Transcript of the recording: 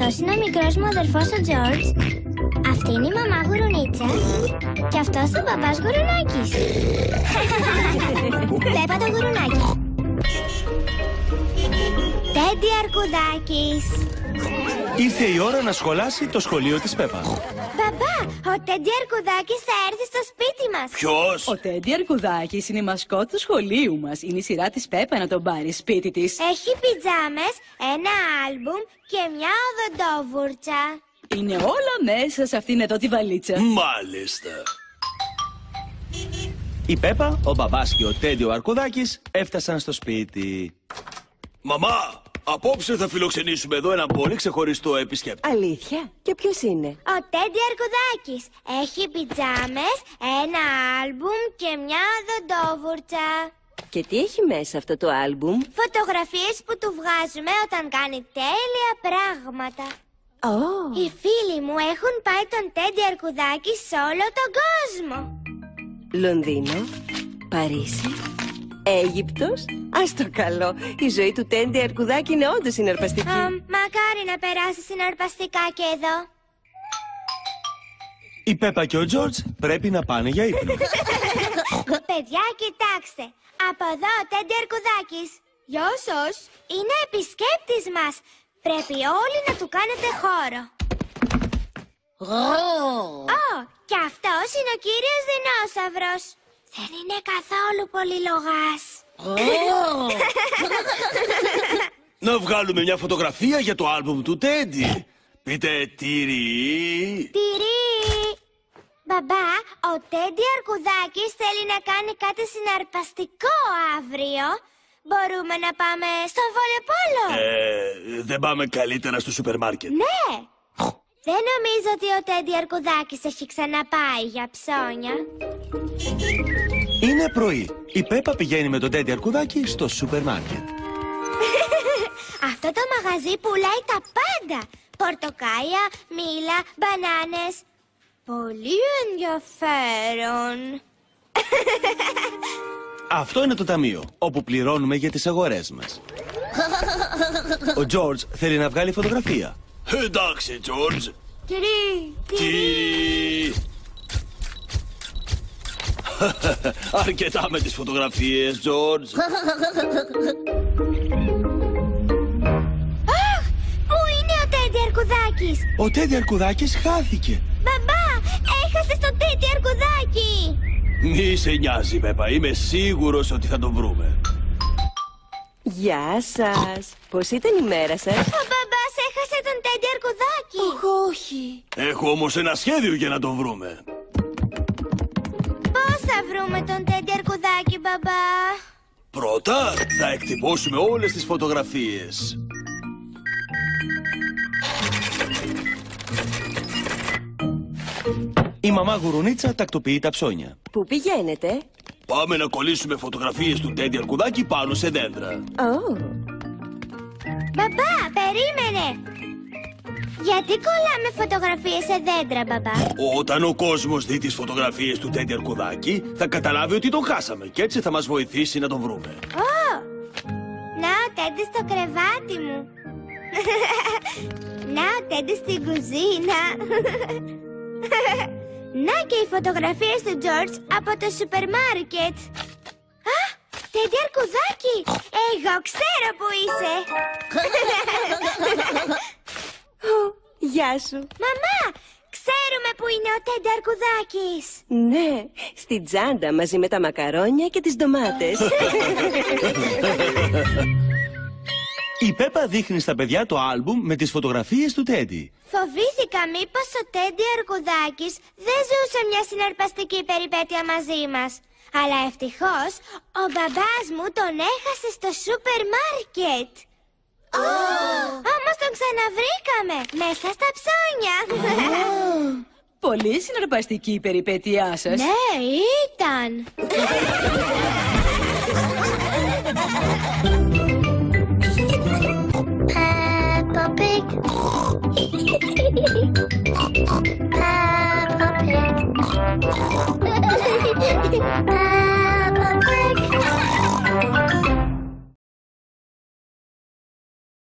Αυτός είναι ο μικρός μου αδερφός ο Τζορτζ. Αυτή είναι η μαμά Γουρουνίτσα. Και αυτός ο μπαμπάς Γουρουνάκης. Πέπα το γουρουνάκι. Τέντι Αρκουδάκης. Ήρθε η ώρα να σχολάσει το σχολείο της Πέπα. Μπαμπά, ο Τέντι Αρκουδάκης θα έρθει στο σπίτι μας. Ποιος? Ο Τέντι Αρκουδάκης είναι η μασκότ του σχολείου μας. Είναι η σειρά της Πέπα να τον πάρει σπίτι της. Έχει πιτζάμες, ένα άλμπουμ και μια οδοντόβουρτσα. Είναι όλα μέσα σε αυτήν εδώ τη βαλίτσα. Μάλιστα. Η Πέπα, ο μπαμπάς και ο Τέντι ο Αρκουδάκης έφτασαν στο σπίτι. Μαμά, απόψε θα φιλοξενήσουμε εδώ έναν πολύ ξεχωριστό επισκέπτη. Αλήθεια? Και ποιος είναι? Ο Τέντι Αρκουδάκης έχει πιτζάμες, ένα άλμπουμ και μια οδοντόβουρτσα. Και τι έχει μέσα αυτό το άλμπουμ? Φωτογραφίες που του βγάζουμε όταν κάνει τέλεια πράγματα. Οι φίλοι μου έχουν πάει τον Τέντι Αρκουδάκη σε όλο τον κόσμο. Λονδίνο, Παρίσι, Αίγυπτος. Ας το καλό, η ζωή του Τέντι Αρκουδάκη είναι όντως συναρπαστική. Μακάρι να περάσει συναρπαστικά και εδώ. Η Πέπα και ο Τζορτζ πρέπει να πάνε για ύπνο. Παιδιά, κοιτάξτε. Από εδώ ο Τέντι Αρκουδάκης. Γεια σας. Είναι επισκέπτης μας. Πρέπει όλοι να του κάνετε χώρο. Και αυτός είναι ο κύριος δεινόσαυρος. Δεν είναι καθόλου πολύ λογάς. Να βγάλουμε μια φωτογραφία για το άλμπουμ του Τέντι. Πείτε τυρί. Τυρί. Μπαμπά, ο Τέντι Αρκουδάκης θέλει να κάνει κάτι συναρπαστικό αύριο. Μπορούμε να πάμε στο βολεπόλο? Δεν πάμε καλύτερα στο σούπερ μάρκετ? Ναι. Δεν νομίζω ότι ο Τέντι Αρκουδάκης έχει ξαναπάει για ψώνια. Είναι πρωί. Η Πέπα πηγαίνει με τον Τέντι Αρκουδάκη στο σούπερ μάρκετ. Αυτό το μαγαζί πουλάει τα πάντα. Πορτοκάλια, μήλα, μπανάνες. Πολύ ενδιαφέρον. Αυτό είναι το ταμείο, όπου πληρώνουμε για τις αγορές μας. Ο Τζορτζ θέλει να βγάλει φωτογραφία. Εντάξει, Τζορτζ. Τυρί. Αρκετά με τις φωτογραφίες, Τζορτζ. Αχ, πού είναι ο Τέντι Αρκουδάκης? Ο Τέντι Αρκουδάκης χάθηκε. Μπαμπά, έχασες τον Τέντι Αρκουδάκη. Μη σε νοιάζει, Πέπα. Είμαι σίγουρος ότι θα τον βρούμε. Γεια σας. Πώς ήταν η μέρα σας? Ο μπαμπάς έχασε τον Τέντι Αρκουδάκη. Όχι. Έχω όμως ένα σχέδιο για να τον βρούμε. Πώς θα βρούμε τον Τέντι Αρκουδάκη, μπαμπά? Πρώτα θα εκτυπώσουμε όλες τις φωτογραφίες. Η μαμά Γουρουνίτσα τακτοποιεί τα ψώνια. Πού πηγαίνετε? Πάμε να κολλήσουμε φωτογραφίες του Τέντι Αρκουδάκη πάνω σε δέντρα. Μπαμπά, περίμενε. Γιατί κολλάμε φωτογραφίες σε δέντρα, μπαμπά? Όταν ο κόσμος δει τις φωτογραφίες του Τέντι Αρκουδάκη, θα καταλάβει ότι τον χάσαμε και έτσι θα μας βοηθήσει να τον βρούμε. Να ο Τέντι στο κρεβάτι μου. Να ο Τέντι στην κουζίνα. Να και οι φωτογραφίες του Τζορτζ από το σούπερ μάρκετ. Τέντι Αρκουδάκη, εγώ ξέρω που είσαι. Γεια σου. Μαμά, ξέρουμε που είναι ο Τέντι Αρκουδάκης. Ναι, στην τσάντα μαζί με τα μακαρόνια και τις ντομάτες. Η Πέπα δείχνει στα παιδιά το άλμπουμ με τις φωτογραφίες του Τέντι. Φοβήθηκα μήπως ο Τέντι Αρκουδάκης δεν ζούσε μια συναρπαστική περιπέτεια μαζί μας. Αλλά ευτυχώς ο μπαμπάς μου τον έχασε στο σούπερ μάρκετ. Όμως τον ξαναβρήκαμε μέσα στα ψώνια. Πολύ συναρπαστική η περιπέτειά σας. Ναι, ήταν.